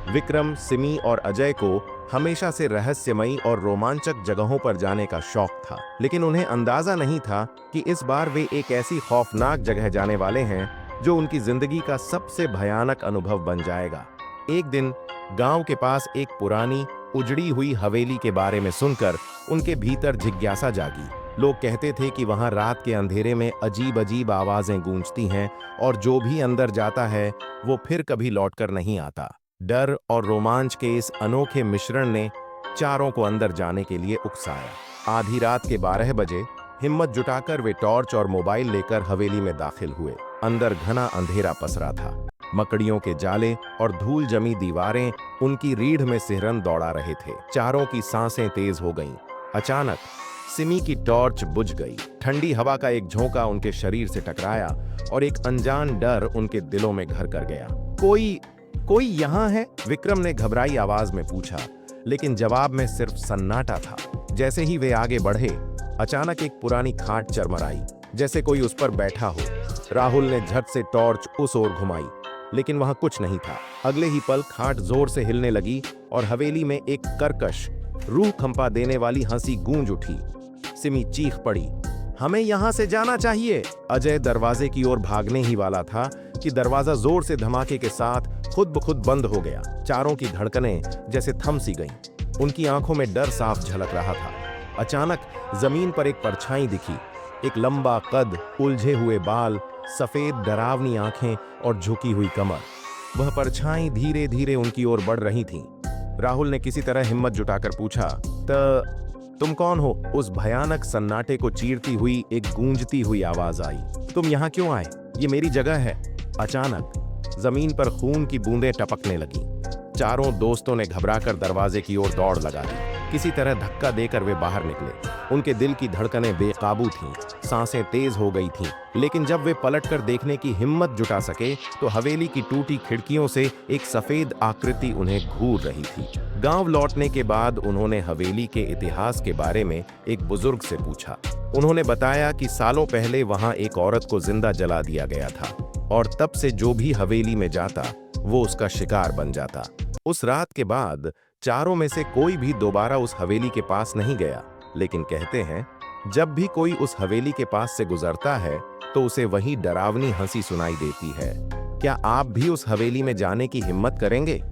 विक्रम, सिमी और अजय को हमेशा से रहस्यमयी और रोमांचक जगहों पर जाने का शौक था, लेकिन उन्हें अंदाजा नहीं था कि इस बार वे एक ऐसी खौफनाक जगह जाने वाले हैं जो उनकी जिंदगी का सबसे भयानक अनुभव बन जाएगा। एक दिन गांव के पास एक पुरानी उजड़ी हुई हवेली के बारे में सुनकर उनके भीतर जिज्ञासा जागी। लोग कहते थे कि वहां रात के अंधेरे में अजीब अजीब आवाजें गूंजती हैं और जो भी अंदर जाता है वो फिर कभी लौटकर नहीं आता। डर और रोमांच के इस अनोखे मिश्रण ने चारों को अंदर जाने के लिए उकसाया। आधी रात के 12 बजे हिम्मत जुटाकर वे टॉर्च और मोबाइल लेकर हवेली में दाखिल हुए। अंदर घना अंधेरा पसरा था। मकड़ियों के जाले और धूल जमी दीवारें उनकी रीढ़ में सिहरन दौड़ा रहे थे। चारों की सांसें तेज हो गईं। अचानक सिमी की टॉर्च बुझ गई। ठंडी हवा का एक झोंका उनके शरीर से टकराया और एक अनजान डर उनके दिलों में घर कर गया। कोई यहाँ है? विक्रम ने घबराई आवाज में पूछा, लेकिन जवाब में सिर्फ सन्नाटा था। जैसे ही वे आगे बढ़े, अचानक एक पुरानी खाट चरमराई, जैसे कोई उस पर बैठा हो। राहुल ने झट से टॉर्च उस ओर घुमाई, लेकिन वहां कुछ नहीं था। अगले ही पल खाट जोर से हिलने लगी और हवेली में एक कर्कश, रूह कंपा देने वाली हंसी गूंज उठी। सिमी चीख पड़ी, हमें यहां से जाना चाहिए। अजय दरवाजे की ओर भागने ही वाला था कि दरवाजा जोर से धमाके के साथ खुद ब खुद बंद हो गया। चारों की धड़कनें जैसे थम सी गईं। उनकी आंखों में डर साफ झलक रहा था। अचानक जमीन पर एक परछाई दिखी। एक लंबा कद, उलझे हुए बाल, सफेद डरावनी आंखें और झुकी हुई कमर। वह परछाई धीरे धीरे उनकी ओर बढ़ रही थी। राहुल ने किसी तरह हिम्मत जुटाकर पूछा, तुम कौन हो? उस भयानक सन्नाटे को चीरती हुई एक गूंजती हुई आवाज आई, तुम यहाँ क्यों आए? ये मेरी जगह है। अचानक जमीन पर खून की बूंदें टपकने लगीं। चारों दोस्तों ने घबराकर दरवाजे की ओर दौड़ लगा दी। किसी तरह धक्का देकर वे बाहर निकले। उनके दिल की धड़कनें बेकाबू थीं, सांसें तेज हो गई थीं, लेकिन जब वे पलटकर देखने की हिम्मत जुटा सके तो हवेली की टूटी खिड़कियों से एक सफेद आकृति उन्हें घूर रही थी। गांव लौटने के बाद उन्होंने हवेली के इतिहास के बारे में एक बुजुर्ग से पूछा। उन्होंने बताया कि सालों पहले वहां एक औरत को जिंदा जला दिया गया था और तब से जो भी हवेली में जाता वो उसका शिकार बन जाता। उस रात के बाद चारों में से कोई भी दोबारा उस हवेली के पास नहीं गया, लेकिन कहते हैं जब भी कोई उस हवेली के पास से गुजरता है तो उसे वही डरावनी हंसी सुनाई देती है। क्या आप भी उस हवेली में जाने की हिम्मत करेंगे?